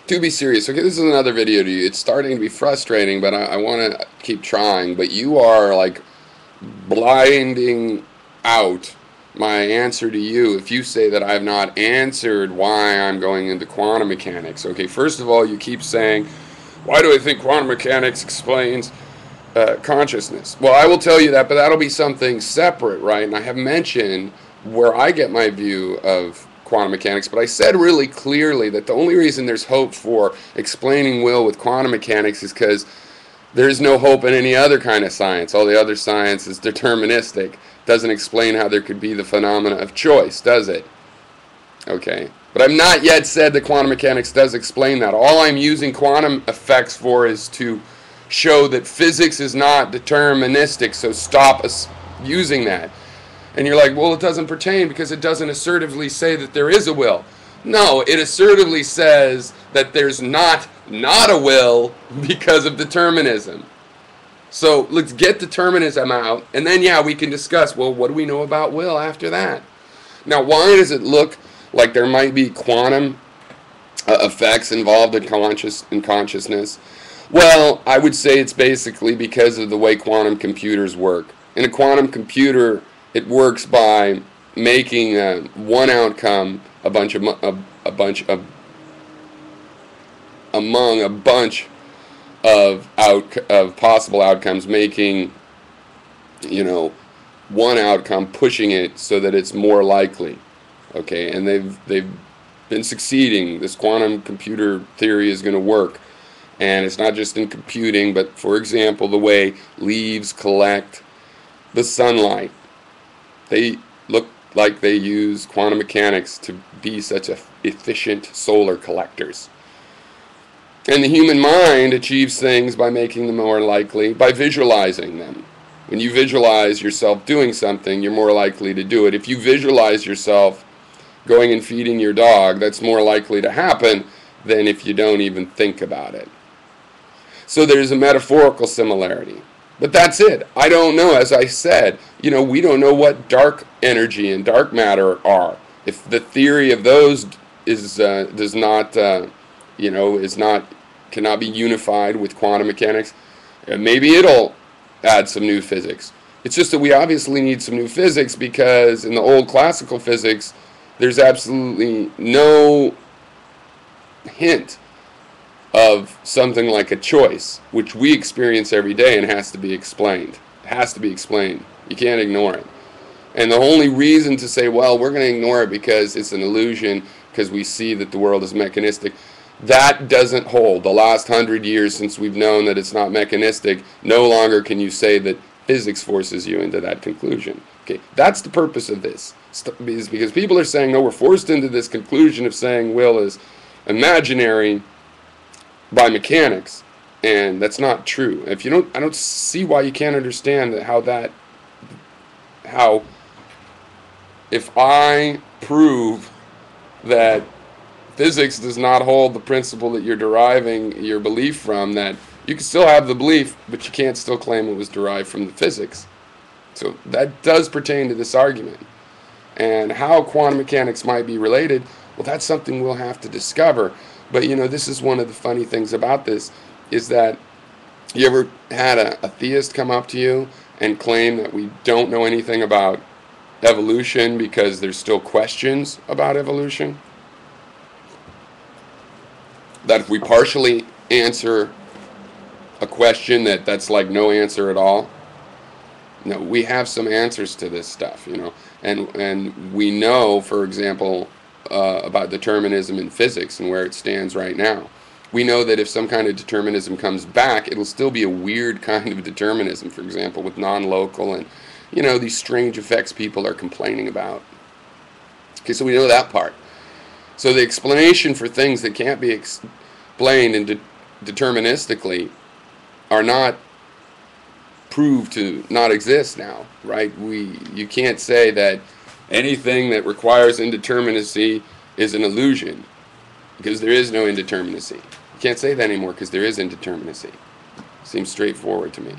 To be serious, okay, this is another video to you. It's starting to be frustrating, but I want to keep trying. But you are like blinding out my answer to you if you say that I've not answered why I'm going into quantum mechanics. Okay, first of all, you keep saying, why do I think quantum mechanics explains consciousness? Well, I will tell you that, but that'll be something separate, right? And I have mentioned where I get my view of quantum mechanics, but I said really clearly that the only reason there's hope for explaining will with quantum mechanics is because there's no hope in any other kind of science. All the other science is deterministic. Doesn't explain how there could be the phenomena of choice, does it? Okay. But I've not yet said that quantum mechanics does explain that. All I'm using quantum effects for is to show that physics is not deterministic, so stop us using that. And you're like, well, it doesn't pertain because it doesn't assertively say that there is a will. No, it assertively says that there's not a will because of determinism. So let's get determinism out, and then, yeah, we can discuss, well, what do we know about will after that? Now, why does it look like there might be quantum effects involved in consciousness? Well, I would say it's basically because of the way quantum computers work. In a quantum computer, it works by making one outcome among a bunch of possible outcomes, making, one outcome, pushing it so that it's more likely. Okay, and they've been succeeding. This quantum computer theory is going to work, and it's not just in computing, but for example, the way leaves collect the sunlight. They look like they use quantum mechanics to be such efficient solar collectors. And the human mind achieves things by making them more likely by visualizing them. When you visualize yourself doing something, you're more likely to do it. If you visualize yourself going and feeding your dog, that's more likely to happen than if you don't even think about it. So there's a metaphorical similarity. But that's it. I don't know. As I said, we don't know what dark energy and dark matter are. If the theory of those cannot be unified with quantum mechanics, maybe it'll add some new physics. It's just that we obviously need some new physics because in the old classical physics, there's absolutely no hint of something like a choice, which we experience every day and has to be explained. It has to be explained. You can't ignore it. And the only reason to say, well, we're going to ignore it because it's an illusion, because we see that the world is mechanistic, that doesn't hold. The last 100 years since we've known that it's not mechanistic, no longer can you say that physics forces you into that conclusion. Okay, that's the purpose of this. Is because people are saying, no, we're forced into this conclusion of saying will is imaginary by mechanics, and that's not true. If you don't, I don't see why you can't understand how if I prove that physics does not hold the principle that you're deriving your belief from, that you can still have the belief, but you can't still claim it was derived from the physics. So that does pertain to this argument. And how quantum mechanics might be related, well, that's something we'll have to discover. But, this is one of the funny things about this, is that you ever had a theist come up to you and claim that we don't know anything about evolution because there's still questions about evolution? That if we partially answer a question, that's like no answer at all? No, we have some answers to this stuff, and we know, for example, about determinism in physics and where it stands right now. We know that if some kind of determinism comes back, it'll still be a weird kind of determinism, for example, with non-local and, these strange effects people are complaining about. Okay, so we know that part. So the explanation for things that can't be explained deterministically are not proved to not exist now, right? You can't say that anything that requires indeterminacy is an illusion because there is no indeterminacy. You can't say that anymore because there is indeterminacy. Seems straightforward to me.